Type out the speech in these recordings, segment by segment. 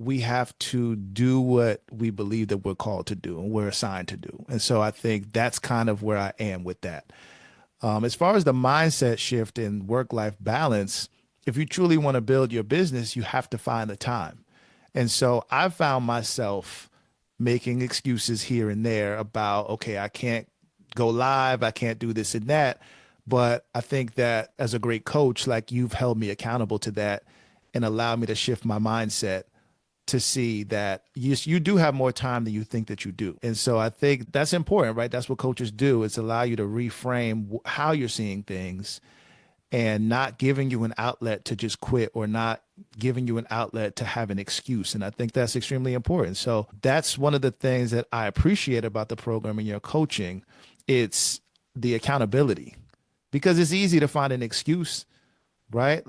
we have to do what we believe that we're called to do and we're assigned to do. And so I think that's kind of where I am with that. As far as the mindset shift in work-life balance, if you truly want to build your business, you have to find the time. And so I've found myself making excuses here and there about, okay, I can't go live, I can't do this and that. But I think that as a great coach, like you've held me accountable to that and allowed me to shift my mindset to see that you do have more time than you think that you do. And so I think that's important, right? That's what coaches do. It's allow you to reframe how you're seeing things and not giving you an outlet to just quit or not giving you an outlet to have an excuse. And I think that's extremely important. So that's one of the things that I appreciate about the program and your coaching. It's the accountability because it's easy to find an excuse, right?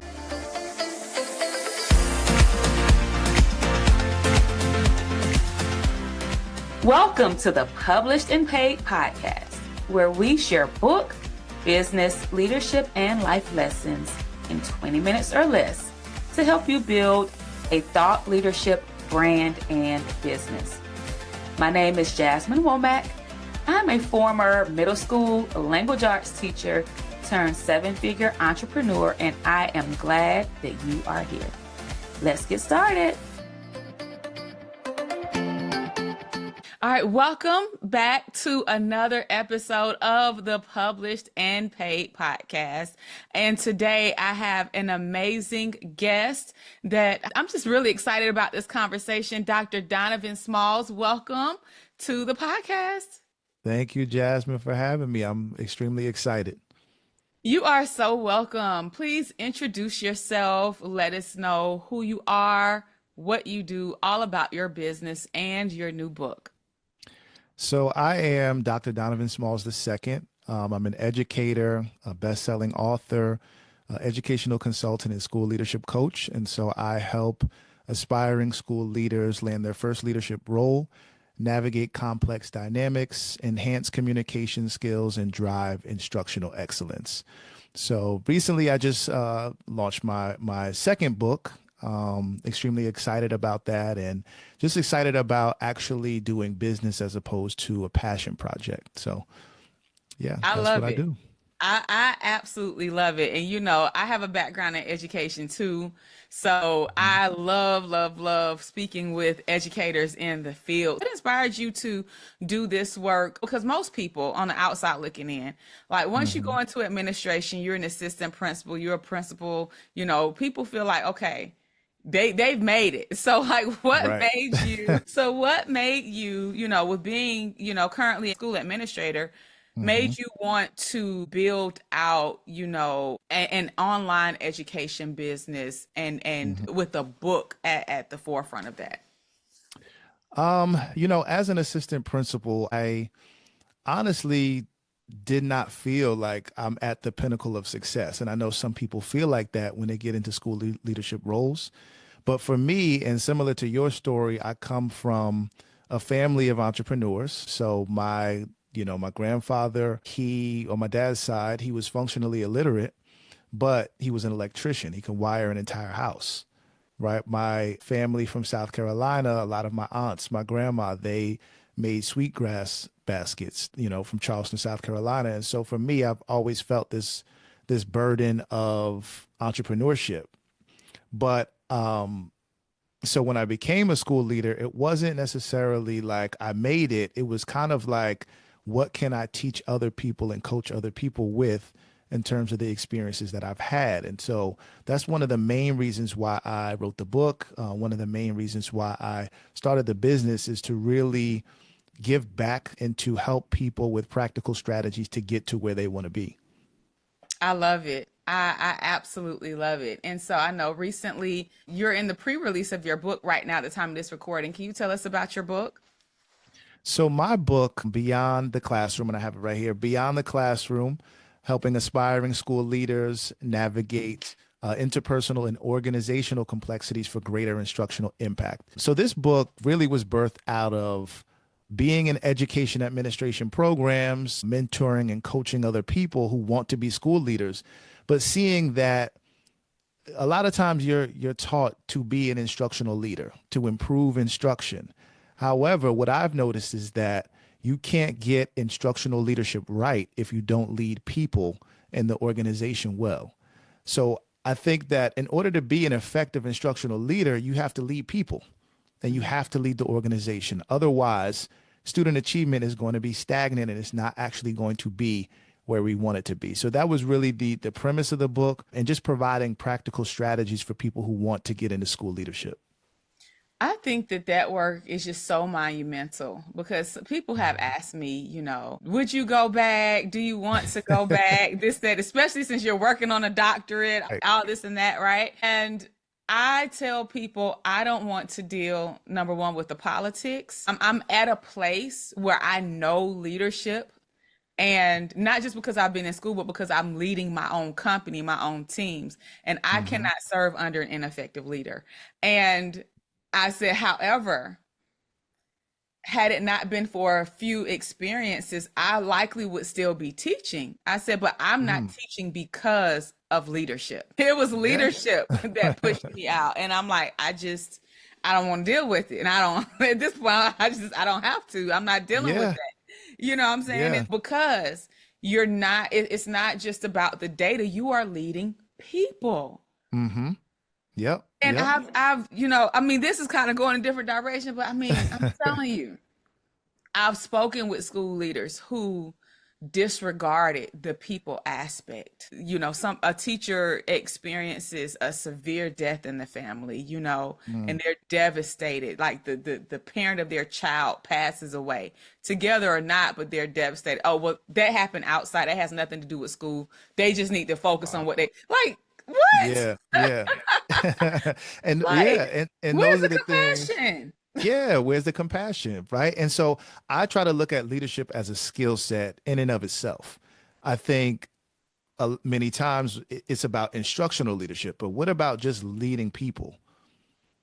Welcome to the Published and Paid podcast, where we share book, business, leadership, and life lessons in 20 minutes or less to help you build a thought leadership brand and business. My name is Jasmine Womack. I'm a former middle school language arts teacher turned seven-figure entrepreneur, and I am glad that you are here. Let's get started. All right, welcome back to another episode of the Published and Paid podcast. And today I have an amazing guest that I'm just really excited about this conversation. Dr. Donovan Smalls, welcome to the podcast. Thank you, Jasmine, for having me. I'm extremely excited. You are so welcome. Please introduce yourself. Let us know who you are, what you do, all about your business and your new book. So I am Dr. Donovan Smalls II. I'm an educator, a best-selling author, educational consultant, and school leadership coach. And so I help aspiring school leaders land their first leadership role, navigate complex dynamics, enhance communication skills, and drive instructional excellence. So recently I just launched my second book. Extremely excited about that and just excited about actually doing business as opposed to a passion project. So yeah, I that's love what I it. do. I absolutely love it. And I have a background in education too. So I love speaking with educators in the field. What inspired you to do this work? Because most people on the outside looking in, like once you Mm-hmm. go into administration, you're an assistant principal, you're a principal, people feel like, okay, they've made it. So like Right. what made you, with being, currently a school administrator, Mm-hmm. made you want to build out, an online education business and Mm-hmm. with a book at the forefront of that? As an assistant principal, I honestly did not feel like I'm at the pinnacle of success. And I know some people feel like that when they get into school leadership roles. But for me, and similar to your story, I come from a family of entrepreneurs. So my grandfather, on my dad's side, he was functionally illiterate, but he was an electrician. He could wire an entire house, right? My family from South Carolina, a lot of my aunts, my grandma, they made sweetgrass baskets, from Charleston, South Carolina. And so for me, I've always felt this burden of entrepreneurship. But so when I became a school leader, it wasn't necessarily like I made it. It was kind of like, what can I teach other people and coach other people with in terms of the experiences that I've had? And so that's one of the main reasons why I wrote the book. One of the main reasons why I started the business is to really give back and to help people with practical strategies to get to where they want to be. I love it. I absolutely love it. And so I know recently you're in the pre-release of your book right now at the time of this recording. Can you tell us about your book? So my book, Beyond the Classroom, and I have it right here, Beyond the Classroom, helping aspiring school leaders navigate interpersonal and organizational complexities for greater instructional impact. So this book really was birthed out of being in education administration programs, mentoring and coaching other people who want to be school leaders, but seeing that a lot of times you're taught to be an instructional leader, to improve instruction. However, what I've noticed is that you can't get instructional leadership right if you don't lead people in the organization well. So I think that in order to be an effective instructional leader, you have to lead people and you have to lead the organization. Otherwise, student achievement is going to be stagnant and it's not actually going to be where we want it to be. So that was really the premise of the book, and just providing practical strategies for people who want to get into school leadership. I think that that work is just so monumental because people have asked me, would you go back? Do you want to go back? This, that, especially since you're working on a doctorate, Right. all this and that, right? And I tell people I don't want to deal, number one, with the politics. I'm at a place where I know leadership, and not just because I've been in school, but because I'm leading my own company, my own teams, and I Mm-hmm. cannot serve under an ineffective leader. And I said, however, had it not been for a few experiences, I likely would still be teaching. I said, but I'm not Mm. teaching because of leadership. It was Yeah. leadership that pushed me out. And I'm like, I don't want to deal with it. And I don't, at this point, I don't have to. I'm not dealing with Yeah. that. You know what I'm saying? Yeah. It's because it's not just about the data. You are leading people. Mm-hmm. Yep. And Yep. I mean, this is kind of going a different direction, but I mean, I'm telling you, I've spoken with school leaders who disregarded the people aspect. A teacher experiences a severe death in the family, Mm. and they're devastated. Like the parent of their child passes away, together or not, but they're devastated. Oh, well, that happened outside. That has nothing to do with school. They just need to focus on Wow. what they like. What? Yeah. Yeah. And yeah, Like, and where's those are the the things. compassion? Yeah, where's the compassion, right? And so I try to look at leadership as a skill set in and of itself. I think many times it's about instructional leadership, but what about just leading people?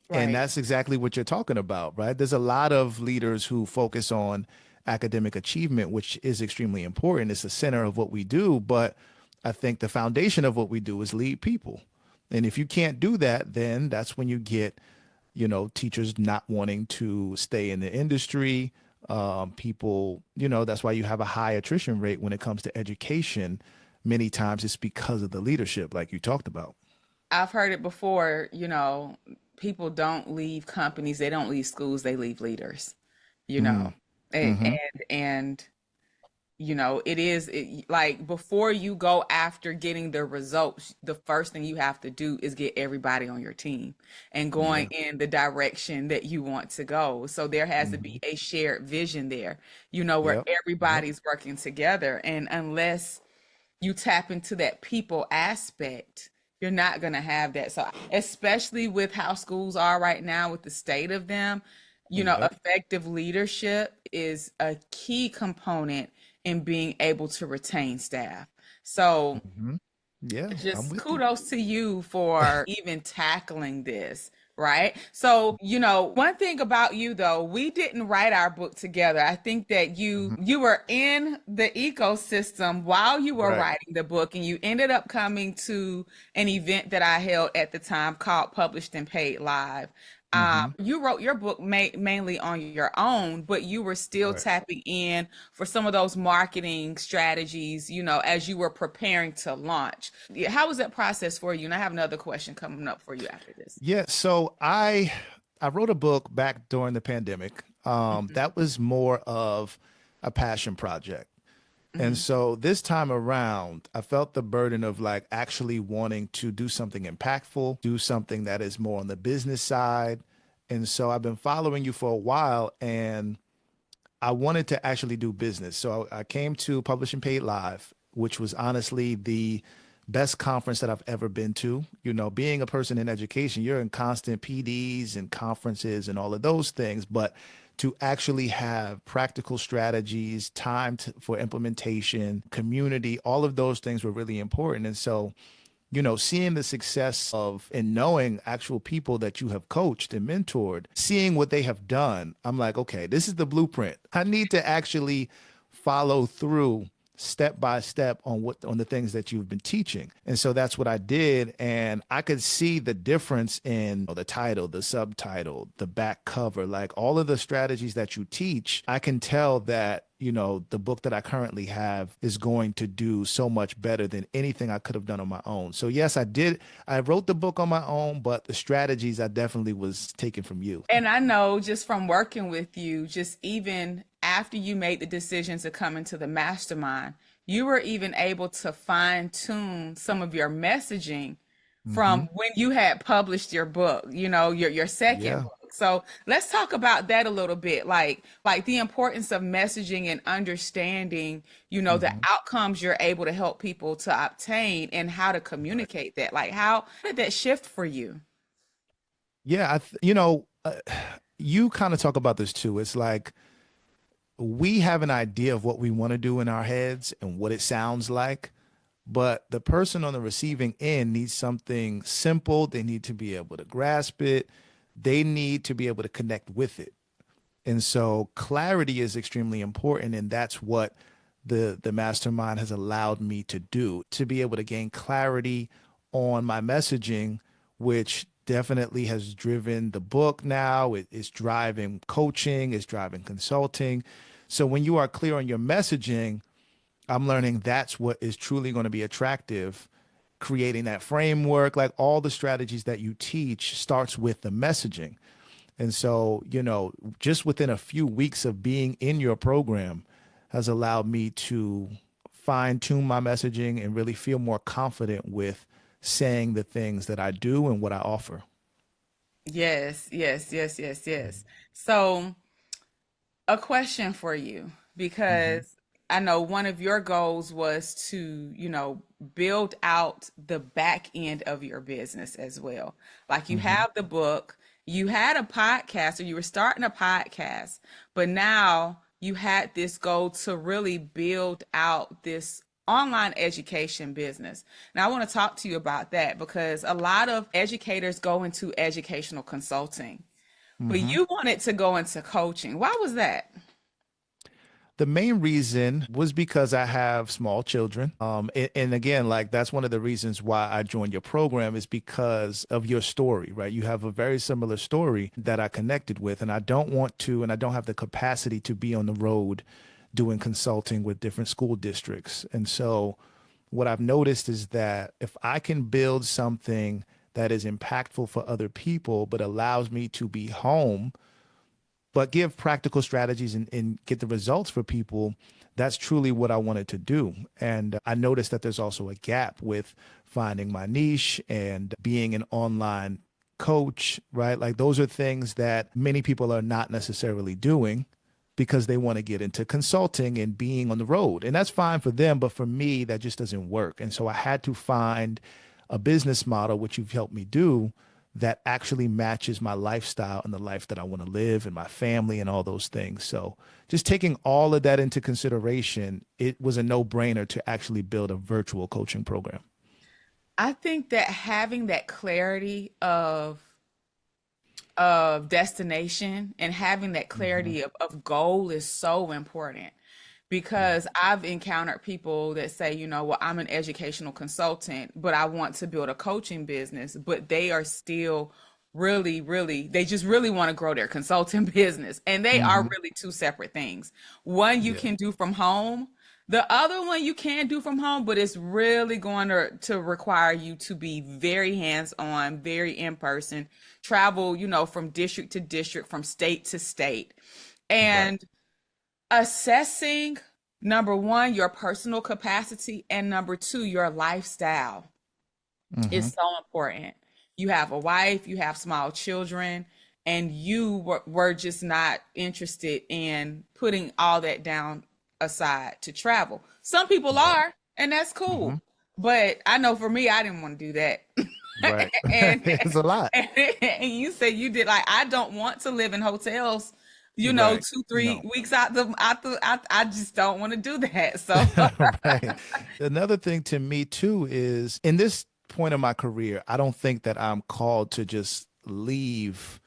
And Right. that's exactly what you're talking about, right? There's a lot of leaders who focus on academic achievement, which is extremely important. It's the center of what we do. But I think the foundation of what we do is lead people. And if you can't do that, then that's when you get, teachers not wanting to stay in the industry. People, that's why you have a high attrition rate when it comes to education. Many times it's because of the leadership, like you talked about. I've heard it before, people don't leave companies, they don't leave schools, they leave leaders, you know. Mm, And hmm. and like before you go after getting the results, the first thing you have to do is get everybody on your team and going Yeah. in the direction that you want to go. So there has to Hmm. be a shared vision there, where Yep. Yep. everybody's working together. And unless you tap into that people aspect, you're not going to have that. So, especially with how schools are right now, with the state of them, Yep. effective leadership is a key component in being able to retain staff. So, Hmm. Yeah, I'm just with you. kudos to you for even tackling this, right? So, one thing about you though, we didn't write our book together. I think that you Mhm. you were in the ecosystem while you were Right. writing the book, and you ended up coming to an event that I held at the time called Published and Paid Live. Hmm. You wrote your book mainly on your own, but you were still Right. tapping in for some of those marketing strategies, as you were preparing to launch. Yeah, how was that process for you? And I have another question coming up for you after this. Yeah. So I wrote a book back during the pandemic. Hmm. That was more of a passion project. And Hmm. so this time around, I felt the burden of like actually wanting to do something impactful, do something that is more on the business side. And so I've been following you for a while, and I wanted to actually do business. So I came to Publish and Paid Live, which was honestly the best conference that I've ever been to. Being a person in education, you're in constant PDs and conferences and all of those things, but to actually have practical strategies, for implementation, community, all of those things were really important. And so seeing the success of and knowing actual people that you have coached and mentored, seeing what they have done, I'm like, okay, this is the blueprint. I need to actually follow through step by step on the things that you've been teaching. And so that's what I did. And I could see the difference in the title, the subtitle, the back cover, like all of the strategies that you teach. I can tell that, the book that I currently have is going to do so much better than anything I could have done on my own. So yes, I did. I wrote the book on my own, but the strategies I definitely was taken from you. And I know just from working with you, just even after you made the decision to come into the mastermind, you were even able to fine tune some of your messaging Mm-hmm. from when you had published your book, your second Yeah. book. So let's talk about that a little bit, like the importance of messaging and understanding, the Mm-hmm. outcomes you're able to help people to obtain and how to communicate that. Like how did that shift for you? Yeah. You kind of talk about this too. It's like we have an idea of what we want to do in our heads and what it sounds like, but the person on the receiving end needs something simple. They need to be able to grasp it. They need to be able to connect with it. And so clarity is extremely important. And that's what the mastermind has allowed me to do, to be able to gain clarity on my messaging, which definitely has driven the book now. It's driving coaching, it's driving consulting. So when you are clear on your messaging, I'm learning that's what is truly going to be attractive. Creating that framework, like all the strategies that you teach, starts with the messaging. And so, just within a few weeks of being in your program has allowed me to fine tune my messaging and really feel more confident with saying the things that I do and what I offer. Yes, yes, yes, yes, yes. So, a question for you, Mm-hmm. because I know one of your goals was to, build out the back end of your business as well. Like you Mm-hmm. have the book, you had a podcast, or you were starting a podcast, but now you had this goal to really build out this online education business. Now, I want to talk to you about that because a lot of educators go into educational consulting, but Mm-hmm. you wanted to go into coaching. Why was that? The main reason was because I have small children. And again, like that's one of the reasons why I joined your program is because of your story, right? You have a very similar story that I connected with, and I don't want to, and I don't have the capacity to be on the road doing consulting with different school districts. And so what I've noticed is that if I can build something that is impactful for other people, but allows me to be home but give practical strategies and get the results for people. That's truly what I wanted to do. And I noticed that there's also a gap with finding my niche and being an online coach, right? Like those are things that many people are not necessarily doing because they want to get into consulting and being on the road. And that's fine for them, but for me, that just doesn't work. And so I had to find a business model, which you've helped me do, that actually matches my lifestyle and the life that I want to live and my family and all those things. So just taking all of that into consideration, it was a no-brainer to actually build a virtual coaching program. I think that having that clarity of destination and having that Hmm. clarity of goal is so important Yeah. because I've encountered people that say, well, I'm an educational consultant, but I want to build a coaching business, but they are still really, really, they just really want to grow their consulting business. And they are Hmm. really two separate things. One you Yeah. can do from home. The other one you can do from home, but it's really going to require you to be very hands-on, very in person, travel, from district to district, from state to state. Right. And assessing number one, your personal capacity, and number two, your lifestyle Hmm. is so important. You have a wife, you have small children, and you were just not interested in putting all that down aside to travel. Some people Right. are, and that's Hmm. cool. But I know for me, I didn't want to do that. Right. and, It's a lot. and you said you did, like, I don't want to live in hotels, Right. two, three No. weeks I just don't want to do that. So Right. Another thing to me too is in this point of my career, I don't think that I'm called to just leave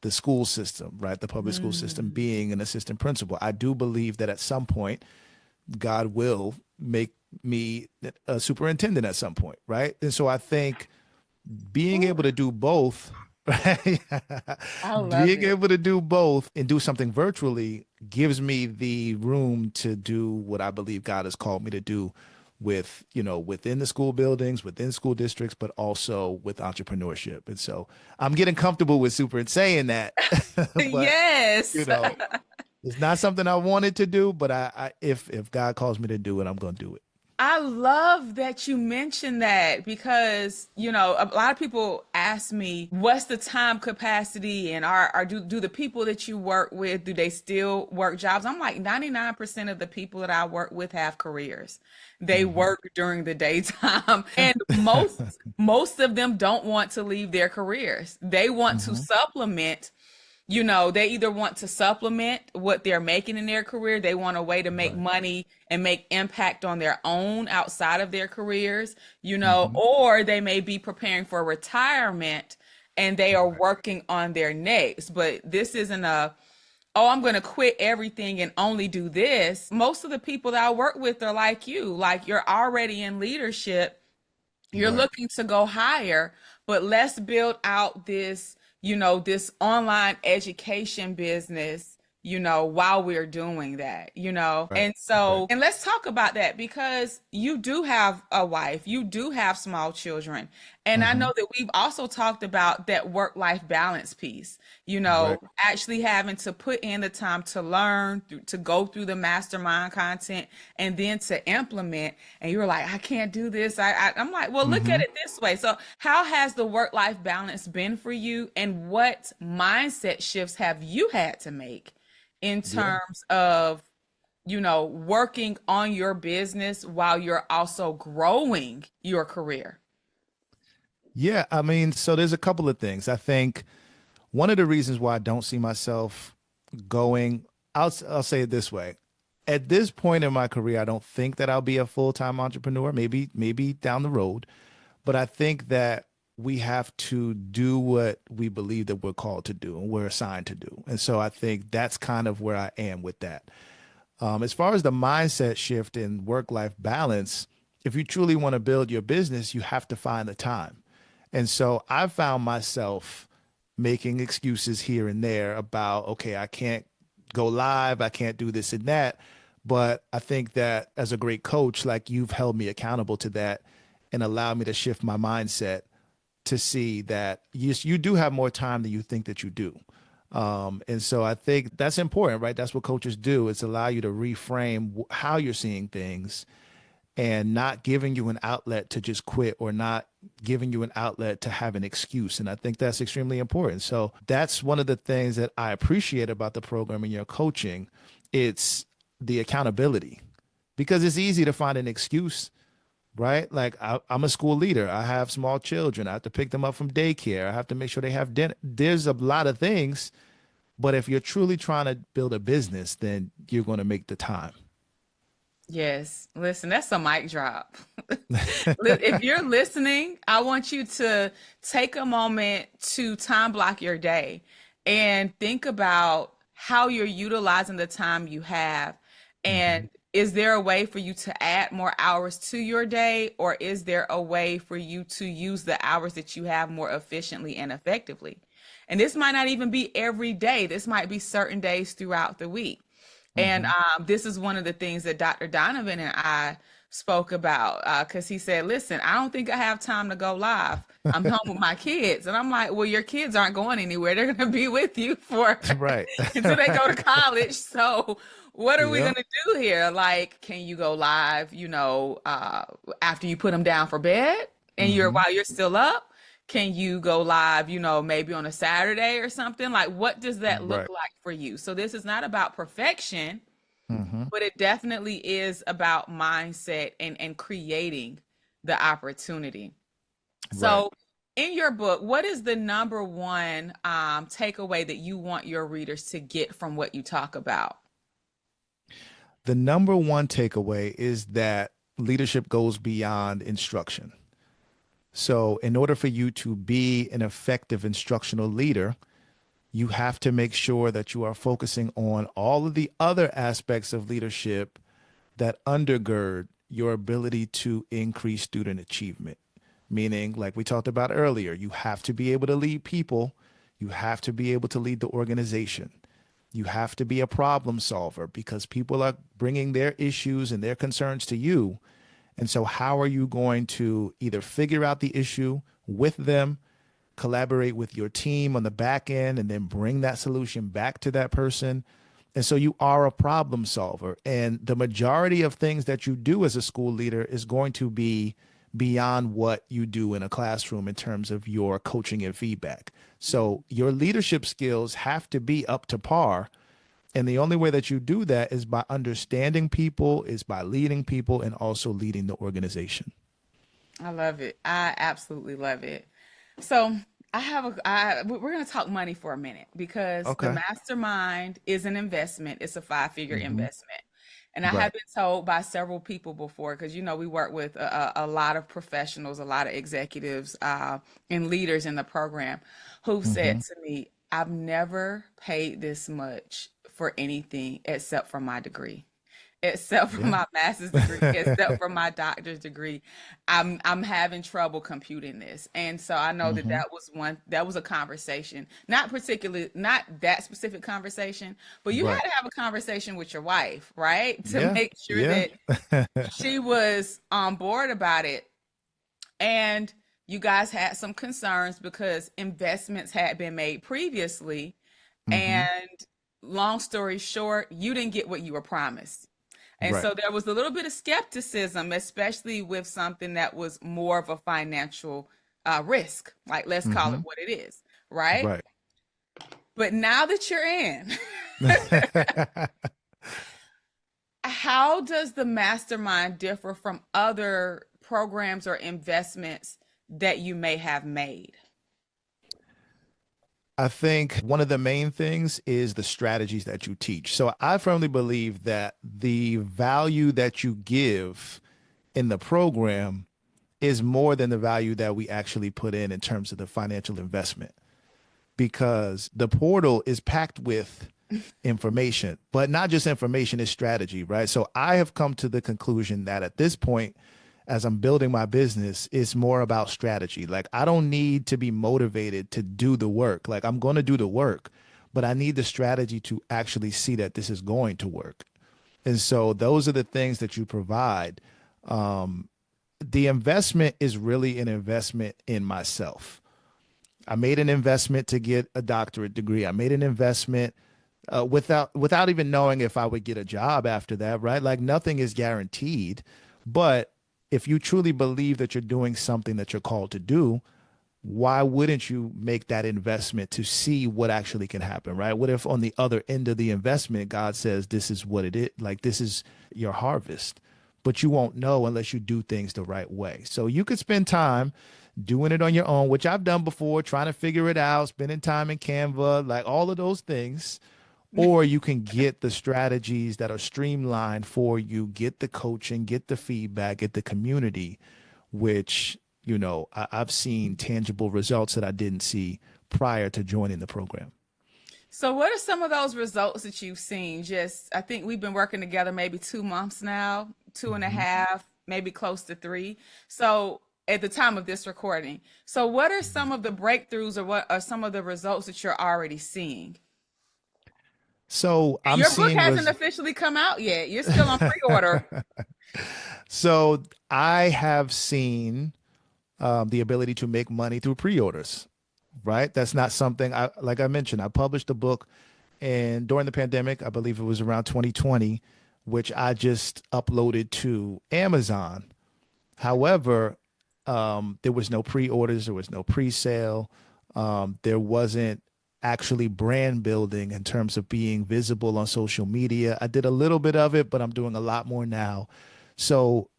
the school system, right? The public school system Mm. being an assistant principal. I do believe that at some point God will make me a superintendent at some point, right? And so I think being Ooh, able to do both, right? I love Being it. able to do both and do something virtually gives me the room to do what I believe God has called me to do with, within the school buildings, within school districts, but also with entrepreneurship. And so I'm getting comfortable with super and saying that, but you Yes. know, it's not something I wanted to do, but if God calls me to do it, I'm going to do it. I love that you mentioned that because, a lot of people ask me, what's the time capacity and do the people that you work with, do they still work jobs? I'm like 99% of the people that I work with have careers. They Hmm. work during the daytime and most of them don't want to leave their careers. They want to Hmm. supplement. They either want to supplement what they're making in their career, they want a way to make Right. money and make impact on their own outside of their careers, Hmm. or they may be preparing for retirement and they are Right. working on their next. But this isn't oh, I'm going to quit everything and only do this. Most of the people that I work with are like you, like you're already in leadership, you're Right. looking to go higher, but let's build out this online education business, while we're doing that, Right. and Right. so, and let's talk about that because you do have a wife, you do have small children. And I Hmm. know that we've also talked about that work-life balance piece, Right. actually having to put in the time to learn, to go through the mastermind content, and then to implement. And you were like, I can't do this. I'm like, well, look at Hmm. it this way. So, how has the work-life balance been for you, and what mindset shifts have you had to make in Yeah. terms of, working on your business while you're also growing your career? Yeah. I mean, so there's a couple of things. I think one of the reasons why I don't see myself going, I'll say it this way. At this point in my career, I don't think that I'll be a full-time entrepreneur, maybe down the road, but I think that we have to do what we believe that we're called to do and we're assigned to do. And so I think that's kind of where I am with that. As far as the mindset shift in work-life balance, if you truly want to build your business, you have to find the time. And so I've found myself making excuses here and there about, okay, I can't go live, I can't do this and that. But I think that as a great coach, like you've held me accountable to that and allowed me to shift my mindset to see that you do have more time than you think that you do. And so I think that's important, right? That's what coaches do. It's allow you to reframe how you're seeing things and not giving you an outlet to just quit or not giving you an outlet to have an excuse. And I think that's extremely important. So that's one of the things that I appreciate about the program and your coaching. It's the accountability because it's easy to find an excuse, right? Like I'm a school leader. I have small children. I have to pick them up from daycare. I have to make sure they have dinner. There's a lot of things, but if you're truly trying to build a business, then you're going to make the time. Yes. Listen, that's a mic drop. If you're listening, I want you to take a moment to time block your day and think about how you're utilizing the time you have. Hmm. And is there a way for you to add more hours to your day, or is there a way for you to use the hours that you have more efficiently and effectively? And this might not even be every day, this might be certain days throughout the week. And Hmm. this is one of the things that Dr. Donovan and I spoke about because he said, listen, I don't think I have time to go live. I'm home with my kids. And I'm like, well, your kids aren't going anywhere. They're going to be with you for Right. until they go to college. So what are we going Yep. to do here? Like, can you go live, after you put them down for bed and Hmm. while you're still up? Can you go live, maybe on a Saturday or something? Like, what does that look Right. like for you? So this is not about perfection, Hmm. but it definitely is about mindset and creating the opportunity. Right. So in your book, what is the number one takeaway that you want your readers to get from what you talk about? The number one takeaway is that leadership goes beyond instruction. So, in order for you to be an effective instructional leader, you have to make sure that you are focusing on all of the other aspects of leadership that undergird your ability to increase student achievement. Meaning, like we talked about earlier, you have to be able to lead people, you have to be able to lead the organization. You have to be a problem solver because people are bringing their issues and their concerns to you. And so, how are you going to either figure out the issue with them, collaborate with your team on the back end, and then bring that solution back to that person? And so, you are a problem solver. And the majority of things that you do as a school leader is going to be beyond what you do in a classroom in terms of your coaching and feedback. So, your leadership skills have to be up to par, and the only way that you do that is by understanding people, is by leading people, and also leading the organization. I love it. I absolutely love it. So we're going to talk money for a minute because the Okay. mastermind is an investment. It's a five-figure Hmm. investment. And I have Right. been told by several people before, because we work with a lot of professionals, a lot of executives, and leaders in the program, who've said Hmm. to me, "I've never paid this much for anything except for my degree." Except for Yeah. my master's degree, except for my doctor's degree, I'm having trouble computing this. And so I know that Hmm. that was a conversation, not that specific conversation, but you had Right. to have a conversation with your wife, right? To Yeah. make sure Yeah. that she was on board about it. And you guys had some concerns because investments had been made previously. Hmm. And long story short, you didn't get what you were promised. And Right. so there was a little bit of skepticism, especially with something that was more of a financial risk. Like, let's call it Hmm. what it is, right? Right. But now that you're in, how does the mastermind differ from other programs or investments that you may have made? I think one of the main things is the strategies that you teach. So I firmly believe that the value that you give in the program is more than the value that we actually put in terms of the financial investment, because the portal is packed with information, but not just information, is strategy, right? So I have come to the conclusion that at this point, as I'm building my business, it's more about strategy. Like, I don't need to be motivated to do the work. Like, I'm going to do the work, but I need the strategy to actually see that this is going to work. And so those are the things that you provide. The investment is really an investment in myself. I made an investment to get a doctorate degree. I made an investment without even knowing if I would get a job after that, right? Like, nothing is guaranteed. But if you truly believe that you're doing something that you're called to do, why wouldn't you make that investment to see what actually can happen, right? What if on the other end of the investment, God says, this is what it is, like, this is your harvest, but you won't know unless you do things the right way. So you could spend time doing it on your own, which I've done before, trying to figure it out, spending time in Canva, like all of those things. Or you can get the strategies that are streamlined for you, get the coaching, get the feedback, get the community, which, I've seen tangible results that I didn't see prior to joining the program. So, what are some of those results that you've seen? Just, I think we've been working together maybe 2 months now, two and a Mhm. half, maybe close to three. So, at the time of this recording, so what are some of the breakthroughs or what are some of the results that you're already seeing? So And I'm your book seeing hasn't officially come out yet. You're still on pre-order. so I have seen the ability to make money through pre-orders, right? That's not something like I mentioned, I published a book, and during the pandemic, I believe it was around 2020, which I just uploaded to Amazon. However, there was no pre-orders, there was no pre-sale, there wasn't actually brand building in terms of being visible on social media. I did a little bit of it, but I'm doing a lot more now. So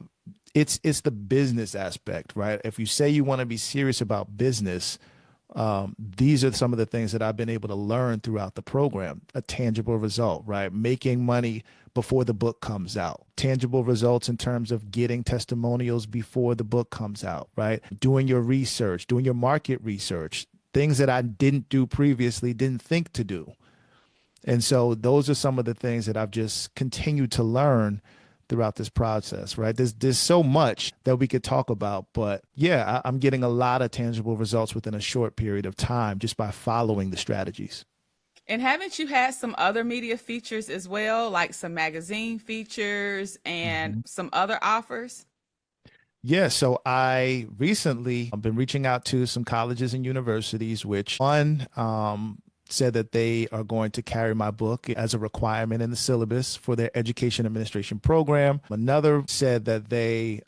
it's the business aspect, right? If you say you want to be serious about business, these are some of the things that I've been able to learn throughout the program. A tangible result, right? Making money before the book comes out. Tangible results in terms of getting testimonials before the book comes out, right? Doing your research, doing your market research, things that I didn't do previously, didn't think to do. And so those are some of the things that I've just continued to learn throughout this process, right? There's so much that we could talk about, but yeah, I'm getting a lot of tangible results within a short period of time just by following the strategies. And haven't you had some other media features as well, like some magazine features and Mhm. some other offers? Yeah, so I recently have been reaching out to some colleges and universities, which one said that they are going to carry my book as a requirement in the syllabus for their education administration program. Another said that they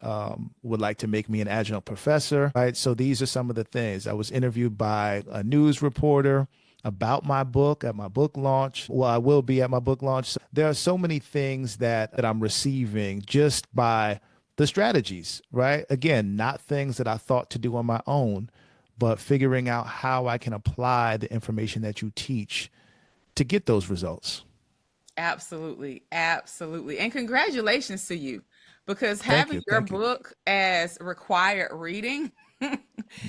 would like to make me an adjunct professor, right? So these are some of the things. I was interviewed by a news reporter about my book at my book launch. Well, I will be at my book launch. So there are so many things that I'm receiving just by the strategies, right? Again, not things that I thought to do on my own, but figuring out how I can apply the information that you teach to get those results. Absolutely. Absolutely. And congratulations to you because Thank having you. your Thank you. book as required reading,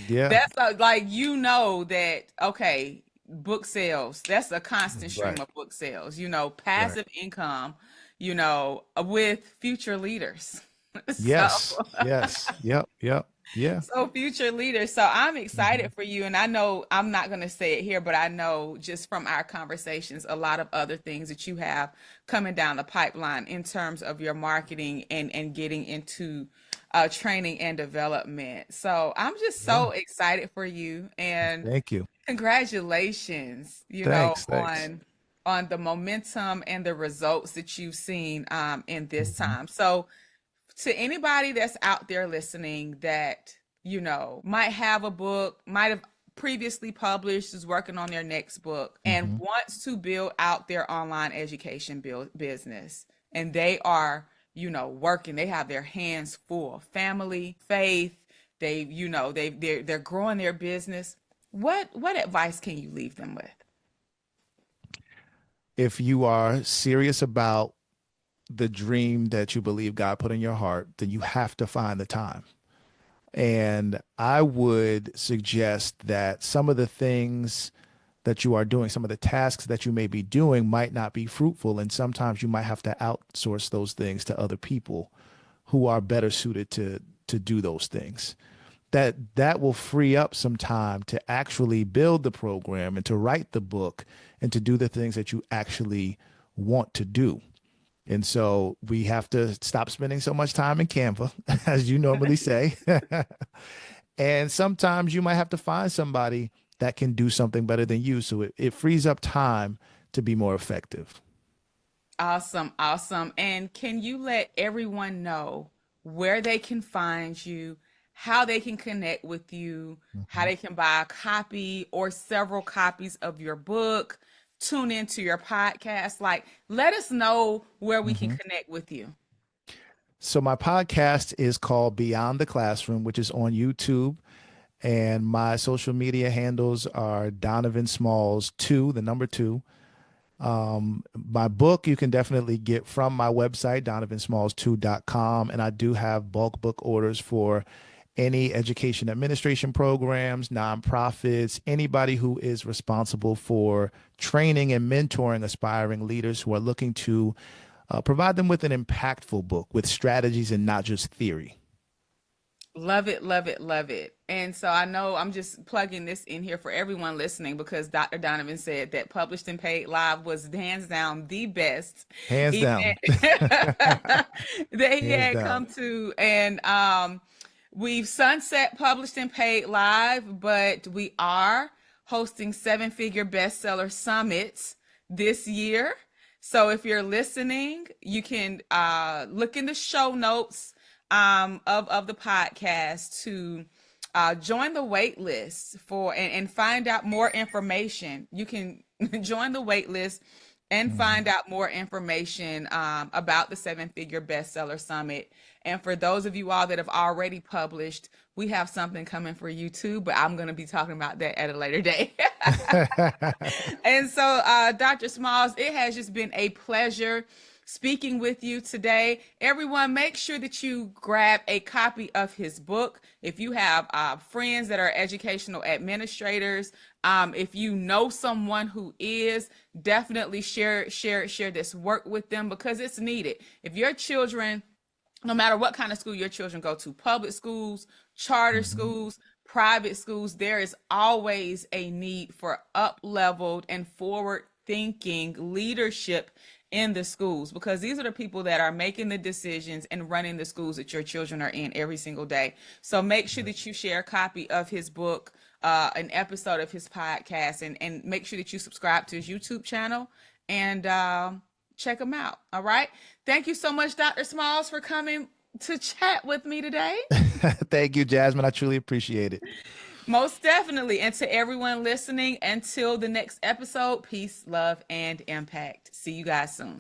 Yeah. that's like, you know, that, okay, book sales, that's a constant stream Right. of book sales, Right. passive income, with future leaders. So, Yes. Yes. Yep. Yep. Yeah. so future leaders. So I'm Mhm. excited for you. And I know I'm not going to say it here, but I know just from our conversations, a lot of other things that you have coming down the pipeline in terms of your marketing and getting into training and development. So I'm just Yeah. so excited for you and Thank you. congratulations, Thanks. Thanks. on the momentum and the results that you've seen in this Mhm. time. So to anybody that's out there listening that, might have a book, might have previously published, is working on their next book, and Mhm. wants to build out their online education business, and they are, working, they have their hands full, family, faith, they're growing their business. What advice can you leave them with? If you are serious about the dream that you believe God put in your heart, then you have to find the time. And I would suggest that some of the things that you are doing, some of the tasks that you may be doing might not be fruitful. And sometimes you might have to outsource those things to other people who are better suited to do those things. That will free up some time to actually build the program and to write the book and to do the things that you actually want to do. And so we have to stop spending so much time in Canva, as you normally say. And sometimes you might have to find somebody that can do something better than you. So it frees up time to be more effective. Awesome, awesome. And can you let everyone know where they can find you, how they can connect with you, how Mhm. they can buy a copy or several copies of your book, tune into your podcast? Like, let us know where we can Mhm. connect with you. So my podcast is called Beyond the Classroom, which is on YouTube. And my social media handles are Donovan Smalls 2, the number 2. My book you can definitely get from my website, donovansmalls2.com. And I do have bulk book orders for any education administration programs, nonprofits, anybody who is responsible for training and mentoring aspiring leaders who are looking to provide them with an impactful book with strategies and not just theory. Love it, love it, love it. And so I know I'm just plugging this in here for everyone listening because Dr. Donovan said that Published and Paid Live was hands down the best Hands down. event that he Hands had down. come to. And we've sunset Published and Paid Live, but we are hosting seven figure bestseller summits this year. So if you're listening, you can look in the show notes of the podcast to join the wait list for and find out more information. You can join the wait list and Mhm. find out more information about the Seven Figure Bestseller Summit. And for those of you all that have already published, we have something coming for you too, but I'm going to be talking about that at a later date. And so, Dr. Smalls, it has just been a pleasure speaking with you today. Everyone, make sure that you grab a copy of his book. If you have friends that are educational administrators, If you know someone who is, definitely share this work with them, because it's needed. If your children, no matter what kind of school your children go to, public schools, charter schools, private schools, there is always a need for up-leveled and forward-thinking leadership in the schools, because these are the people that are making the decisions and running the schools that your children are in every single day. So make sure that you share a copy of his book, an episode of his podcast, and make sure that you subscribe to his YouTube channel and check him out. All right. Thank you so much, Dr. Smalls, for coming to chat with me today. Thank you, Jasmine. I truly appreciate it. Most definitely. And to everyone listening, until the next episode, peace, love, and impact. See you guys soon.